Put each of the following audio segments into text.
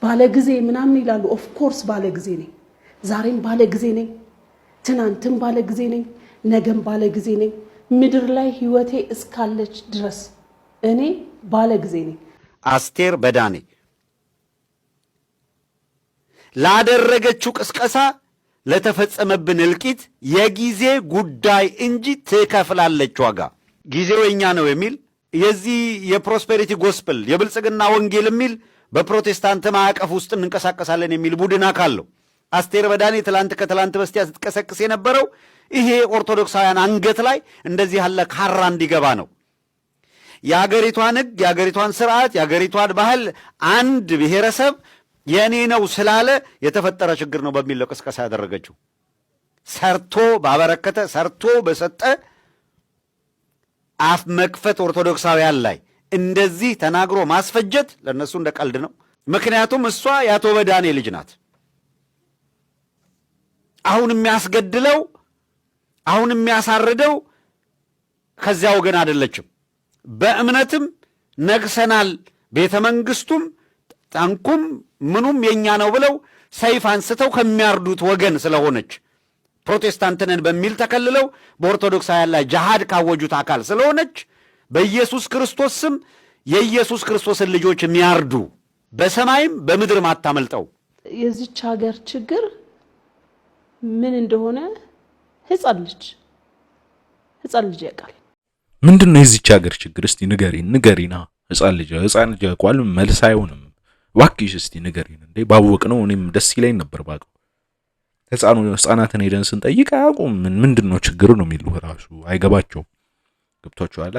ባለ ጊዜ ምናምን ይላሉ ኦፍ ኮርስ ባለ ጊዜ ነኝ ዛሬም ባለ ጊዜ ነኝ ትናንትም ባለ ጊዜ ነኝ ነገም ባለ ጊዜ ነኝ ምድር ላይ ህይወቴ እስካለች ድረስ እኔ ባለ ጊዜ ነኝ አስቴር በዳኔ ላደረገችው ቅስቀሳ ለተፈጸመብን እልቂት የጊዜ ጉዳይ እንጂ ትከፍላለች ዋጋ ጊዜው የኛ ነው የሚል የዚህ የፕሮስፔሪቲ ጎስፕል የብልጽግና ወንጌል የሚል በፕሮቴስታንት ማዕቀፍ ውስጥ እንንቀሳቀሳለን የሚል ቡድን አካል ነው አስቴር በዳኔ ከትላንት በስቲያ ስትቀሰቅስ የነበረው ይሄ ኦርቶዶክሳውያን አንገት ላይ እንደዚህ ያለ ካራ እንዲገባ ነው የአገሪቷን ህግ የአገሪቷን ስርዓት የአገሪቷን ባህል አንድ ብሔረሰብ የኔ ነው ስላለ የተፈጠረ ችግር ነው በሚል ቅስቀሳ ያደረገችው ሰርቶ ባበረከተ ሰርቶ በሰጠ አፍ መክፈት ኦርቶዶክሳውያን ላይ እንደዚህ ተናግሮ ማስፈጀት ለነሱ እንደ ቀልድ ነው ምክንያቱም እሷ ያቶ በዳኔ ልጅ ናት አሁን የሚያስገድለው አሁን የሚያሳርደው ከዚያ ወገን አይደለችም በእምነትም ነግሰናል ቤተ መንግስቱም ታንኩም ምኑም የኛ ነው ብለው ሰይፍ አንስተው ከሚያርዱት ወገን ስለሆነች ፕሮቴስታንትነን በሚል ተከልለው በኦርቶዶክሳውያን ላይ ጂሃድ ካወጁት አካል ስለሆነች በኢየሱስ ክርስቶስ ስም የኢየሱስ ክርስቶስን ልጆች የሚያርዱ በሰማይም በምድርም አታመልጠው የዚች ሀገር ችግር ምን እንደሆነ ህፃን ልጅ ያውቃል ምንድነው የዚች ሀገር ችግር እስቲ ንገሪና ህፃን ልጅ ያውቃል መልስ አይሆንም ዋክሽ እስቲ ንገሪን እንዴ ባወቅ ነው እኔም ደስ ይለኝ ነበር ባቀው ህፃናትን ሄደን ስንጠይቅ አያውቁም ምንድነው ችግሩ ነው የሚሉ ራሱ አይገባቸውም ገብቷቸዋል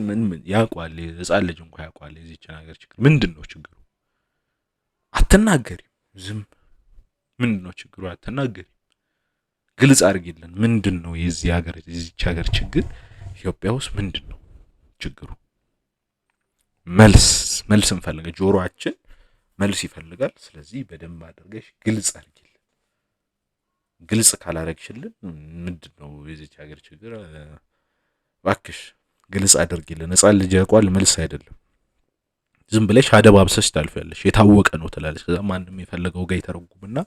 ምን ያውቃል ህፃን ልጅ እንኳን ያውቃል የዚች ሀገር ችግር ምንድነው ችግሩ አትናገሪ ዝም ምንድነው ችግሩ አትናገሪ ግልጽ አድርጊልን ምንድነው የዚች ሀገር ችግር ኢትዮጵያ ውስጥ ምንድነው ችግሩ መልስ እንፈልግ ጆሮአችን መልስ ይፈልጋል ስለዚህ በደንብ አድርገሽ ግልጽ አድርጊልን ግልጽ ካላረግሽልን ምንድነው የዚች ሀገር ችግር ባክሽ ግልጽ አድርጊልን ህፃን ልጅ ያውቃል መልስ አይደለም ዝም ብለሽ አደባብሰሽ ታልፈለሽ የታወቀ ነው ትላለሽ ከዛ ማንንም የፈለገው ጋር ይተረጉምና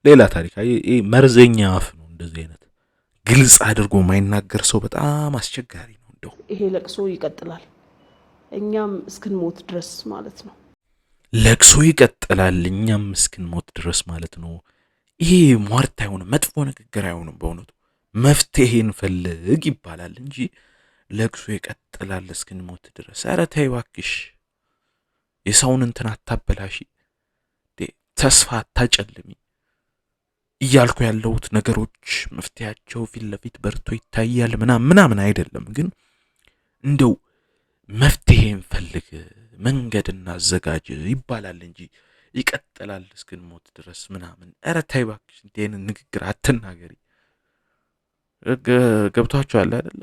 ሌላ ታሪክ ይሄ መርዘኛ አፍ ነው እንደዚህ አይነት ግልጽ አድርጎ ማይናገር ሰው በጣም አስቸጋሪ ነው እንደው ይሄ ለቅሶ ይቀጥላል እኛም እስክንሞት ድረስ ማለት ነው ለቅሶ ይቀጥላል እኛም እስክንሞት ድረስ ማለት ነው ይሄ ሟርት አይሆንም መጥፎ ንግግር አይሆንም በእውነቱ መፍትሄን ፈልግ ይባላል እንጂ ለቅሶ ይቀጥላል እስክንሞት ድረስ ኧረ ተይ እባክሽ የሰውን እንትን አታበላሺ ተስፋ አታጨልሚ እያልኩ ያለሁት ነገሮች መፍትያቸው ፊት ለፊት በርቶ ይታያል ምናምን አይደለም ግን እንደው መፍትሄን ፈልግ መንገድና አዘጋጅ ይባላል እንጂ ይቀጥላል እስክንሞት ድረስ ምናምን ኧረ ተይ እባክሽ እንዴን ንግግር አትናገሪ ገብቷችኋል አይደል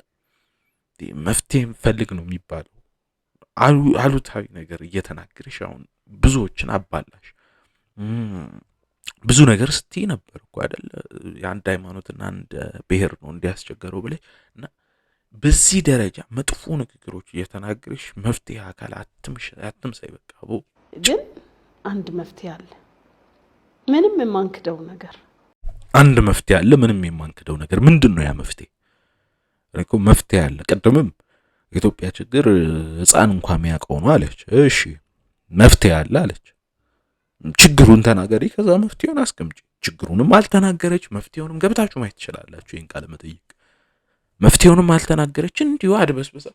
መፍትሄን ፈልግ ነው የሚባለው አሉታዊ ነገር እየተናገርሽ አሁን ብዙዎችን አባላሽ ብዙ ነገር ስትይ ነበር እኮ አይደል የአንድ ሃይማኖትና አንድ ብሔር ነው እንዲያስቸገረው ብለሽ እና በዚህ ደረጃ መጥፎ ንግግሮች እየተናገርሽ መፍትሄ አካል አትምሰይ በቃ ግን አንድ መፍትሄ አለ ምንም የማንክደው ነገር አንድ መፍትሄ አለ ምንም የማንክደው ነገር ምንድነው ያ መፍትሄ እኮ መፍትሄ አለ ቀደምም ኢትዮጵያ ችግር ህፃን እንኳን የሚያውቀው ነው አለች እሺ መፍትሄ አለ አለች ችግሩን ተናገሪ ከዛ መፍትሄውን አስቀምጪ ችግሩንም አልተናገረች መፍትሄውንም ገብታችሁ ማየት ትችላላችሁ ይሄን ቃል መጠይቅ መፍትሄውንም አልተናገረች እንዲሁ አድበስበሳ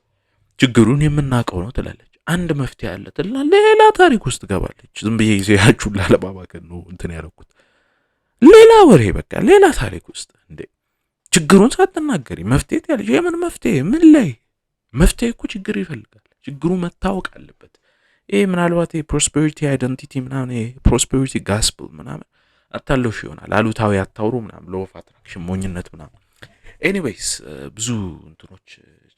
ችግሩን የምናውቀው ነው ትላለች አንድ መፍትሄ አለ ትልና ሌላ ታሪክ ውስጥ ገባለች ዝም ብዬ ይዘያችሁ ለማባከን ነው እንትን ያረኩት ሌላ ወሬ በቃ ሌላ ታሪክ ውስጥ እንዴ ችግሩን ሳትናገሪ መፍትሄ ያለሽ የምን መፍትሄ ምን ላይ መፍትሄ እኮ ችግር ይፈልጋል ችግሩ መታወቅ አለበት ይሄ ምናልባት ፕሮስፔሪቲ አይደንቲቲ ምናምን ፕሮስፔሪቲ ጋስፕል ምናምን አታለሽ ይሆናል አሉታዊ አታውሩ ምናምን ሎው ኦፍ አትራክሽን ሞኝነት ምናምን ኤኒዌይስ ብዙ እንትኖች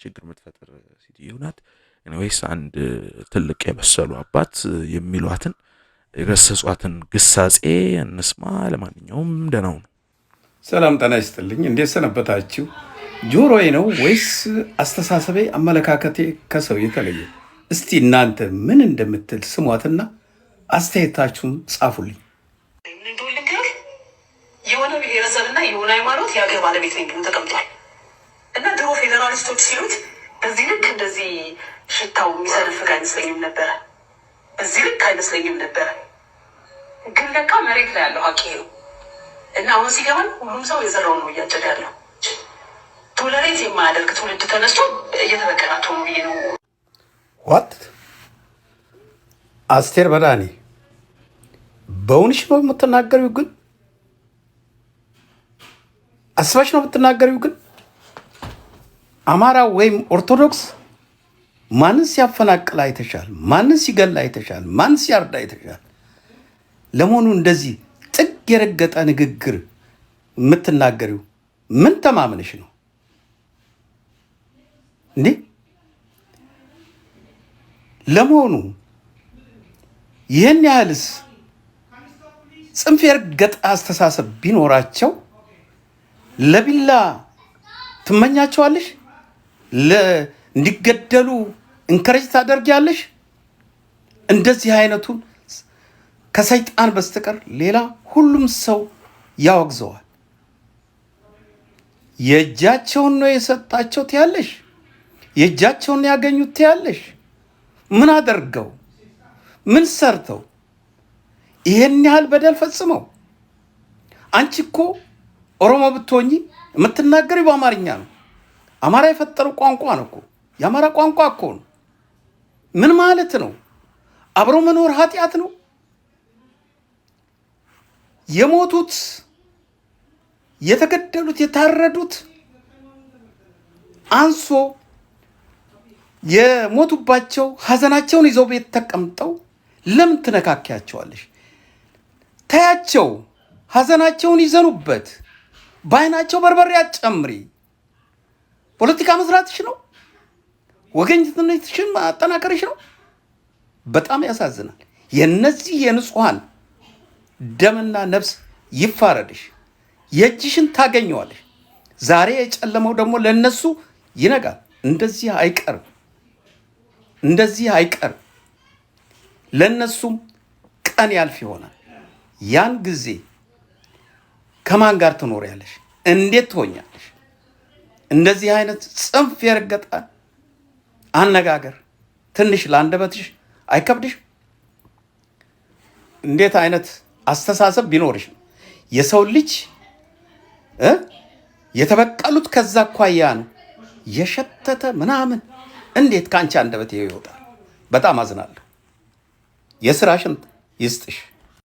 ችግር መተፈጠር ሲዲው ናት ኤኒዌይስ አንድ ትልቅ የበሰሉ አባት የሚሏትን የገሰጿትን ግሳጼ እንስማ ለማንኛውም ደናው ነው ሰላም ጤና ይስጥልኝ እንዴት ሰነበታችሁ ጆሮዬ ነው ወይስ አስተሳሰቤ አመለካከቴ ከሰው የተለየ እስቲ እናንተ ምን እንደምትል ስሟትና አስተያየታችሁን ጻፉልኝ። የሆነ ብሔረሰብና የሆነ ሃይማኖት የሀገር ባለቤት ነኝ ብሎ ተቀምጧል እና ድሮ ፌዴራሊስቶች ሲሉት በዚህ ልክ እንደዚህ ሽታው የሚሰነፍግ አይመስለኝም ነበረ። በዚህ ልክ አይመስለኝም ነበረ። ግን ለካ መሬት ላይ ያለው ሀቂ ነው እና አሁን ሲገባን ሁሉም ሰው የዘራውን ነው እያጨደ ያለው። ቶለሬት የማያደርግ ትውልድ ተነስቶ እየተበቀላቸው ነው ብዬ ነው። ዋት አስቴር በዳኔ በእውንሽ ነው የምትናገሪው? ግን አስባሽ ነው የምትናገሪው? ግን አማራ ወይም ኦርቶዶክስ ማንን ሲያፈናቅል አይተሻል? ማንን ሲገላ አይተሻል? ማንን ሲያርዳ አይተሻል? ለመሆኑ እንደዚህ ጥግ የረገጠ ንግግር የምትናገሪው ምን ተማምነሽ ነው እንዴ? ለመሆኑ ይህን ያህልስ ጽንፍ የረገጠ አስተሳሰብ ቢኖራቸው ለቢላ ትመኛቸዋለሽ? እንዲገደሉ እንከረጅ ታደርጊያለሽ? እንደዚህ አይነቱን ከሰይጣን በስተቀር ሌላ ሁሉም ሰው ያወግዘዋል። የእጃቸውን ነው የሰጣቸው ትያለሽ? የእጃቸውን ያገኙት ትያለሽ? ምን አደርገው? ምን ሰርተው ይሄን ያህል በደል ፈጽመው? አንቺ እኮ ኦሮሞ ብትሆኚ የምትናገሪ በአማርኛ ነው። አማራ የፈጠረው ቋንቋ ነው እኮ። የአማራ ቋንቋ እኮ ነው። ምን ማለት ነው? አብሮ መኖር ኃጢአት ነው? የሞቱት፣ የተገደሉት፣ የታረዱት አንሶ የሞቱባቸው ሀዘናቸውን ይዘው ቤት ተቀምጠው ለምን ትነካኪያቸዋለሽ? ታያቸው፣ ሀዘናቸውን ይዘኑበት። በአይናቸው በርበሬ አትጨምሪ። ፖለቲካ መስራትሽ ነው? ወገኝተኝነትሽን ማጠናከርሽ ነው? በጣም ያሳዝናል። የነዚህ የንጹሐን ደምና ነፍስ ይፋረድሽ። የእጅሽን ታገኘዋለሽ። ዛሬ የጨለመው ደግሞ ለነሱ ይነጋል። እንደዚህ አይቀርም፣ እንደዚህ አይቀርም። ለነሱም ቀን ያልፍ ይሆናል። ያን ጊዜ ከማን ጋር ትኖሪያለሽ? እንዴት ትሆኛለሽ? እንደዚህ አይነት ጽንፍ የረገጠ አነጋገር ትንሽ ለአንደበትሽ አይከብድሽ? እንዴት አይነት አስተሳሰብ ቢኖርሽ ነው? የሰው ልጅ የተበቀሉት ከዛ አኳያ ነው። የሸተተ ምናምን እንዴት ከአንቺ አንደበት ይወጣል? በጣም አዝናለሁ። የስራሽን ይስጥሽ።